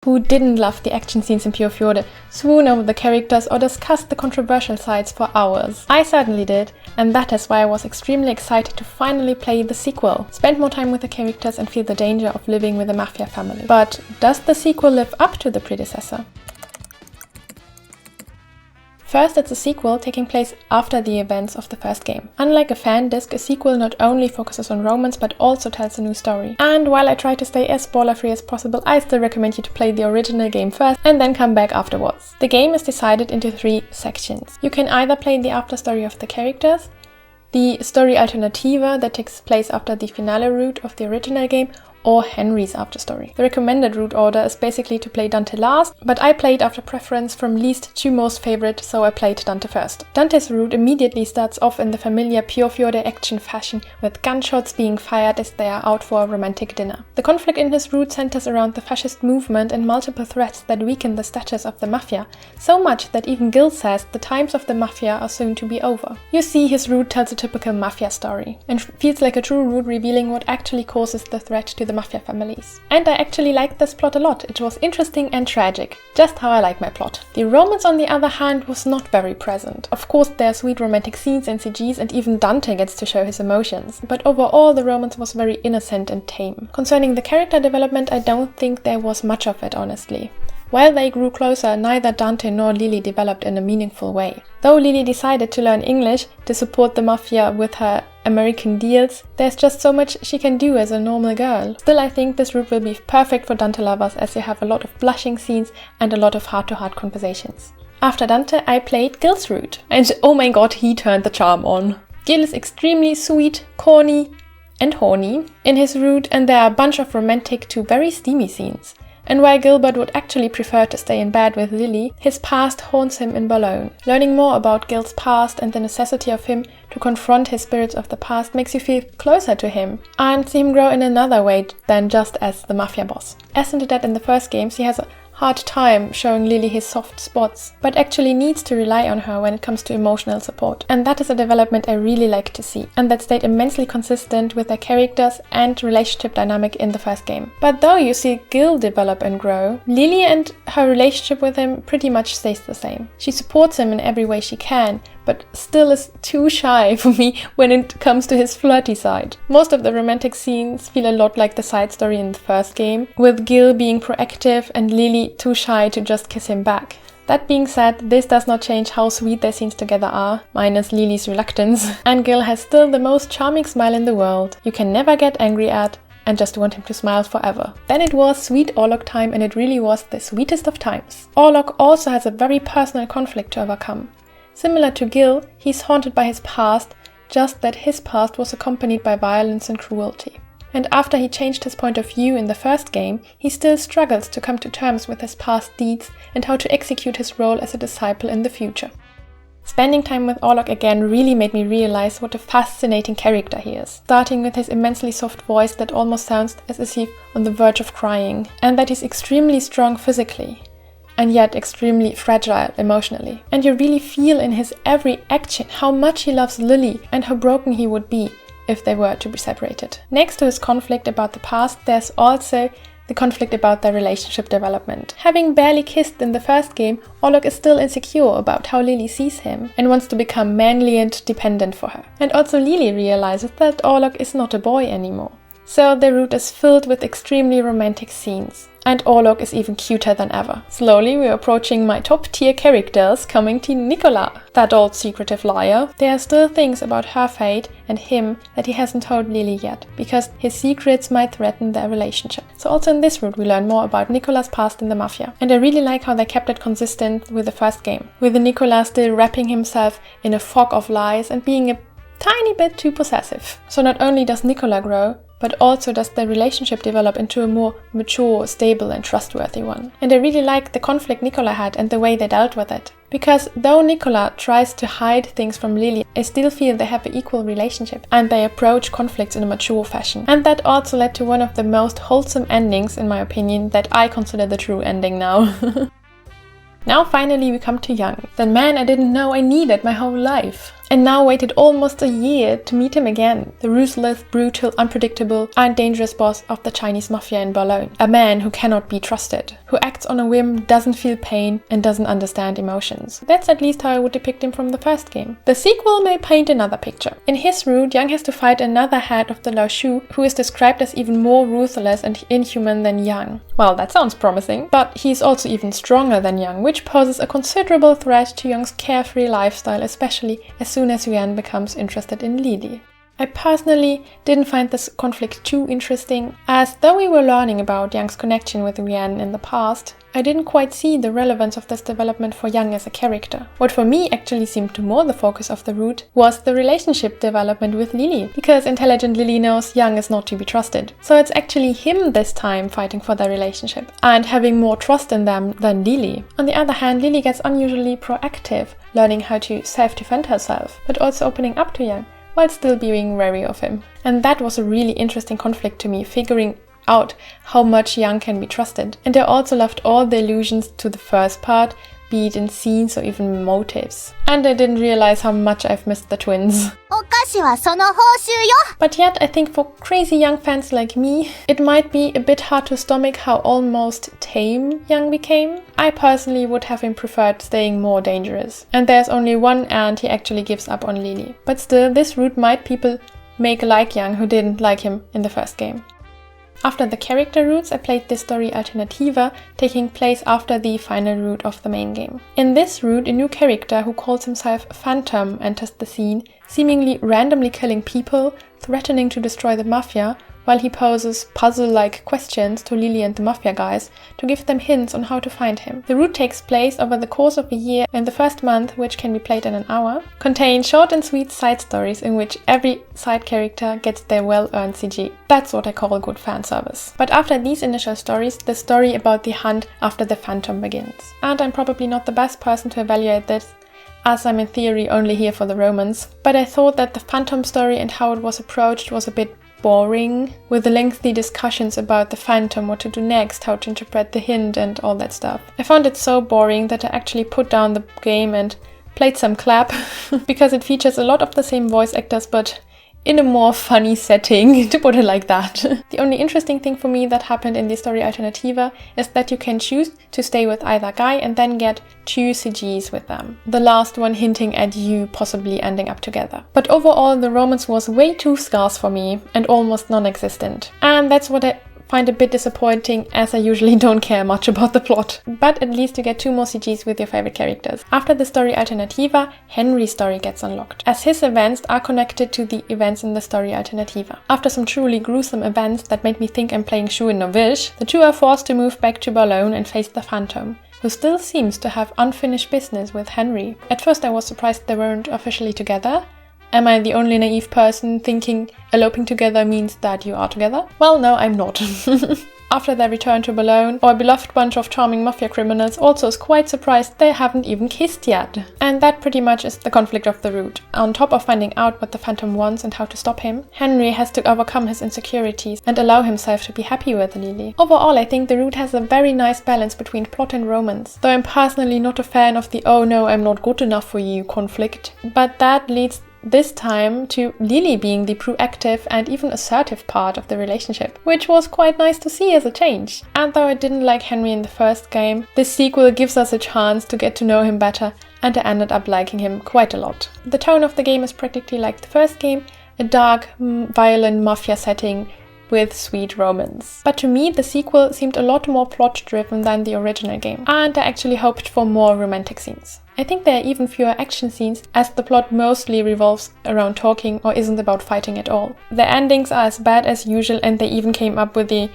Who didn't love the action scenes in Piofiore, swoon over the characters or discuss the controversial sides for hours? I certainly did, and that is why I was extremely excited to finally play the sequel, spend more time with the characters and feel the danger of living with the Mafia family. But does the sequel live up to the predecessor? First, it's a sequel taking place after the events of the first game. Unlike a fan disc, a sequel not only focuses on romance but also tells a new story. And while I try to stay as spoiler-free as possible, I still recommend you to play the original game first and then come back afterwards. The game is divided into 3 sections. You can either play the after story of the characters, the story Alternativa that takes place after the finale route of the original game, or Henri's after story. The recommended route order is basically to play Dante last, but I played after preference from least to most favorite, so I played Dante first. Dante's route immediately starts off in the familiar Piofiore action fashion, with gunshots being fired as they are out for a romantic dinner. The conflict in his route centers around the fascist movement and multiple threats that weaken the status of the Mafia, so much that even Gil says the times of the Mafia are soon to be over. You see, his route tells a typical Mafia story, and feels like a true route revealing what actually causes the threat to the Mafia families. And I actually liked this plot a lot. It was interesting and tragic, just how I like my plot. The romance, on the other hand, was not very present. Of course, there are sweet romantic scenes and CGs, and even Dante gets to show his emotions, but overall the romance was very innocent and tame. Concerning the character development, I don't think there was much of it, honestly. While they grew closer, neither Dante nor Lily developed in a meaningful way. Though Lily decided to learn English to support the Mafia with her American deals, there's just so much she can do as a normal girl. Still, I think this route will be perfect for Dante lovers, as you have a lot of blushing scenes and a lot of heart-to-heart conversations. After Dante, I played Gil's route, and oh my god, he turned the charm on. Gil is extremely sweet, corny and horny in his route, and there are a bunch of romantic to very steamy scenes. And while Gilbert would actually prefer to stay in bed with Lily, his past haunts him in Burlone. Learning more about Gil's past and the necessity of him to confront his spirits of the past makes you feel closer to him and see him grow in another way than just as the Mafia boss. As hinted at in the first games, he has a hard time showing Lily his soft spots, but actually needs to rely on her when it comes to emotional support. And that is a development I really like to see, and that stayed immensely consistent with their characters and relationship dynamic in the first game. But though you see Gil develop and grow, Lily and her relationship with him pretty much stays the same. She supports him in every way she can, but still is too shy for me when it comes to his flirty side. Most of the romantic scenes feel a lot like the side story in the first game, with Gil being proactive and Lily too shy to just kiss him back. That being said, this does not change how sweet their scenes together are, minus Lily's reluctance, and Gil has still the most charming smile in the world you can never get angry at and just want him to smile forever. Then it was sweet Orlok time, and it really was the sweetest of times. Orlok also has a very personal conflict to overcome. Similar to Gil, he's haunted by his past, just that his past was accompanied by violence and cruelty. And after he changed his point of view in the first game, he still struggles to come to terms with his past deeds and how to execute his role as a disciple in the future. Spending time with Orlok again really made me realize what a fascinating character he is, starting with his immensely soft voice that almost sounds as if on the verge of crying, and that he's extremely strong physically, and yet extremely fragile emotionally. And you really feel in his every action how much he loves Lily and how broken he would be if they were to be separated. Next to his conflict about the past, there's also the conflict about their relationship development. Having barely kissed in the first game, Orlok is still insecure about how Lily sees him and wants to become manly and dependent for her. And also Lily realizes that Orlok is not a boy anymore. So the route is filled with extremely romantic scenes. And Orlok is even cuter than ever. Slowly we're approaching my top tier characters, coming to Nicola, that old secretive liar. There are still things about her fate and him that he hasn't told Lily yet, because his secrets might threaten their relationship. So also in this route we learn more about Nicola's past in the Mafia. And I really like how they kept it consistent with the first game, with Nicola still wrapping himself in a fog of lies and being a tiny bit too possessive. So not only does Nicola grow, but also does their relationship develop into a more mature, stable and trustworthy one. And I really like the conflict Nicola had and the way they dealt with it. Because though Nicola tries to hide things from Lily, I still feel they have an equal relationship and they approach conflicts in a mature fashion. And that also led to one of the most wholesome endings, in my opinion, that I consider the true ending now. Now finally we come to Young, the man I didn't know I needed my whole life. and now waited almost a year to meet him again. The ruthless, brutal, unpredictable, and dangerous boss of the Chinese Mafia in Burlone. A man who cannot be trusted, who acts on a whim, doesn't feel pain, and doesn't understand emotions. That's at least how I would depict him from the first game. The sequel may paint another picture. In his route, Yang has to fight another head of the Lao Shu, who is described as even more ruthless and inhuman than Yang. Well, that sounds promising, but he's also even stronger than Yang, which poses a considerable threat to Yang's carefree lifestyle, especially as soon as Yuan becomes interested in Lily. I personally didn't find this conflict too interesting, as though we were learning about Yang's connection with Yuan in the past, I didn't quite see the relevance of this development for Yang as a character. What for me actually seemed to more the focus of the route was the relationship development with Lily, because intelligent Lily knows Yang is not to be trusted. So it's actually him this time fighting for their relationship and having more trust in them than Lily. On the other hand, Lily gets unusually proactive, learning how to self-defend herself, but also opening up to Yang, while still being wary of him. And that was a really interesting conflict to me, figuring out how much Yang can be trusted. And I also loved all the allusions to the first part, be it in scenes or even motives. And I didn't realize how much I've missed the twins. But yet, I think for crazy Yang fans like me, it might be a bit hard to stomach how almost tame Yang became. I personally would have him preferred staying more dangerous. And there's only one and he actually gives up on Lily. But still, this route might people make like Yang who didn't like him in the first game. After the character routes, I played the Story Alternativa, taking place after the final route of the main game. In this route, a new character who calls himself Phantom enters the scene, seemingly randomly killing people, threatening to destroy the Mafia, while he poses puzzle-like questions to Lily and the Mafia guys to give them hints on how to find him. The route takes place over the course of a year, and the first month, which can be played in an hour, contains short and sweet side stories in which every side character gets their well-earned CG. That's what I call good fan service. But after these initial stories, the story about the hunt after the Phantom begins. And I'm probably not the best person to evaluate this, as I'm in theory only here for the romance, but I thought that the Phantom story and how it was approached was a bit boring, with the lengthy discussions about the Phantom, what to do next, how to interpret the hint and all that stuff. I found it so boring that I actually put down the game and played some clap, because it features a lot of the same voice actors but in a more funny setting, to put it like that. The only interesting thing for me that happened in the Story Alternativa is that you can choose to stay with either guy and then get 2 CGs with them. The last one hinting at you possibly ending up together. But overall, the romance was way too scarce for me and almost non-existent. And that's what I find a bit disappointing, as I usually don't care much about the plot. But at least you get 2 more CGs with your favorite characters. After the Story Alternativa, Henry's story gets unlocked, as his events are connected to the events in the Story Alternativa. After some truly gruesome events that made me think I'm playing Shu in Novish, the 2 are forced to move back to Burlone and face the Phantom, who still seems to have unfinished business with Henry. At first I was surprised they weren't officially together. Am I the only naive person thinking eloping together means that you are together? Well, no, I'm not. After their return to Burlone, our beloved bunch of charming mafia criminals also is quite surprised they haven't even kissed yet. And that pretty much is the conflict of the route. On top of finding out what the Phantom wants and how to stop him, Henry has to overcome his insecurities and allow himself to be happy with Lily. Overall, I think the route has a very nice balance between plot and romance, though I'm personally not a fan of the "oh no, I'm not good enough for you" conflict. But that leads this time to Lily being the proactive and even assertive part of the relationship, which was quite nice to see as a change. And though I didn't like Henry in the first game, this sequel gives us a chance to get to know him better, and I ended up liking him quite a lot. The tone of the game is practically like the first game, a dark, violent mafia setting with sweet romance. But to me, the sequel seemed a lot more plot-driven than the original game, and I actually hoped for more romantic scenes. I think there are even fewer action scenes, as the plot mostly revolves around talking or isn't about fighting at all. The endings are as bad as usual, and they even came up with the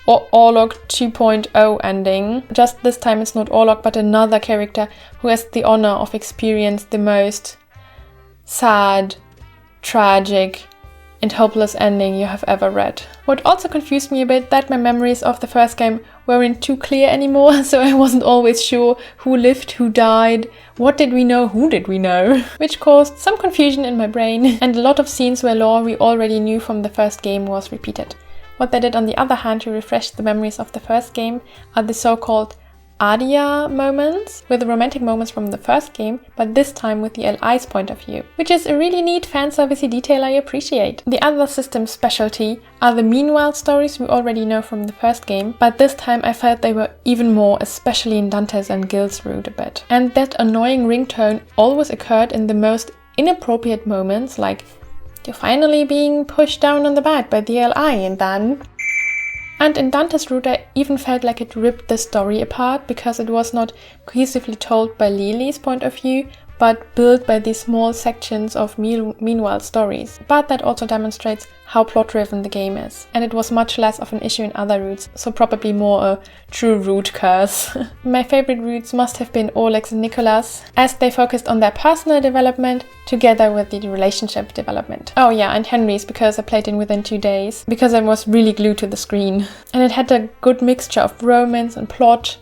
Orlok 2.0 ending. Just this time it's not Orlok but another character who has the honor of experiencing the most sad, tragic and hopeless ending you have ever read. What also confused me a bit, that my memories of the first game weren't too clear anymore, so I wasn't always sure who lived, who died, what did we know, who did we know, which caused some confusion in my brain, and a lot of scenes where lore we already knew from the first game was repeated. What they did on the other hand to refresh the memories of the first game are the so-called Adia moments with the romantic moments from the first game, but this time with the LI's point of view, which is a really neat fanservice detail I appreciate. The other system specialty are the meanwhile stories we already know from the first game, but this time I felt they were even more, especially in Dante's and Gil's route a bit. And that annoying ringtone always occurred in the most inappropriate moments, like you're finally being pushed down on the bed by the LI and then... And in Dante's route I even felt like it ripped the story apart because it was not cohesively told by Lily's point of view, but built by these small sections of meanwhile stories. But that also demonstrates how plot-driven the game is. And it was much less of an issue in other routes, so probably more a true route curse. My favorite routes must have been Oleg's and Nicholas, as they focused on their personal development together with the relationship development. Oh yeah, and Henry's, because I played in within 2 days, because I was really glued to the screen. And it had a good mixture of romance and plot,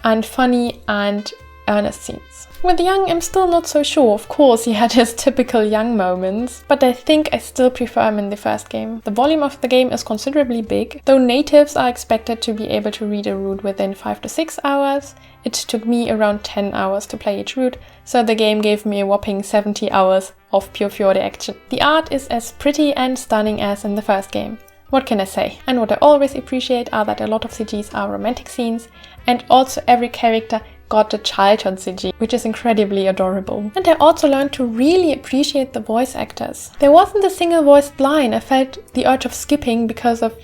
and funny and earnest scenes. With Young, I'm still not so sure. Of course, he had his typical Young moments, but I think I still prefer him in the first game. The volume of the game is considerably big. Though natives are expected to be able to read a route within 5 to 6 hours, it took me around 10 hours to play each route, so the game gave me a whopping 70 hours of Piofiore action. The art is as pretty and stunning as in the first game. What can I say? And what I always appreciate are that a lot of CGs are romantic scenes, and also every character got a childhood CG, which is incredibly adorable. And I also learned to really appreciate the voice actors. There wasn't a single voiced line I felt the urge of skipping because of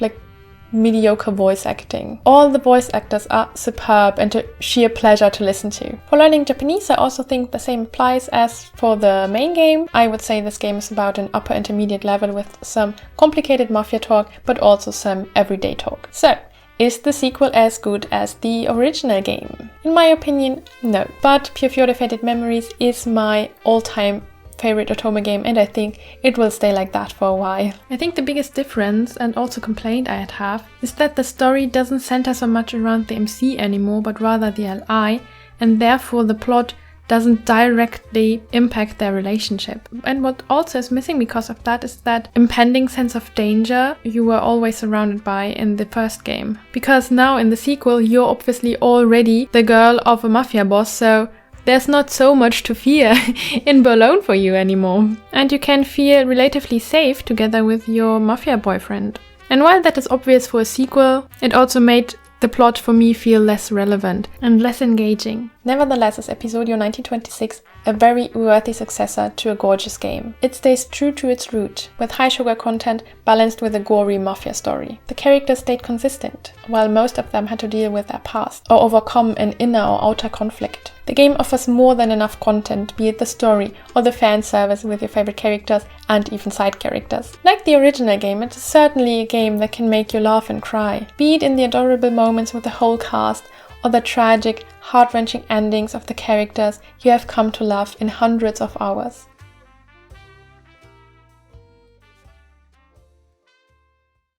mediocre voice acting. All the voice actors are superb and a sheer pleasure to listen to. For learning Japanese, I also think the same applies as for the main game. I would say this game is about an upper intermediate level with some complicated mafia talk, but also some everyday talk. So, is the sequel as good as the original game? In my opinion, no. But Piofiore Fated Memories is my all-time favorite otome game, and I think it will stay like that for a while. I think the biggest difference, and also complaint I'd have, is that the story doesn't center so much around the MC anymore, but rather the LI, and therefore the plot doesn't directly impact their relationship. And what also is missing because of that is that impending sense of danger you were always surrounded by in the first game. Because now in the sequel you're obviously already the girl of a mafia boss, so there's not so much to fear in Burlone for you anymore. And you can feel relatively safe together with your mafia boyfriend. And while that is obvious for a sequel, it also made the plot for me feel less relevant and less engaging. Nevertheless, is Episodio 1926 a very worthy successor to a gorgeous game. It stays true to its root, with high sugar content balanced with a gory mafia story. The characters stayed consistent, while most of them had to deal with their past, or overcome an inner or outer conflict. The game offers more than enough content, be it the story or the fan service with your favorite characters and even side characters. Like the original game, it is certainly a game that can make you laugh and cry, be it in the adorable moments with the whole cast or the tragic, heart-wrenching endings of the characters you have come to love in hundreds of hours.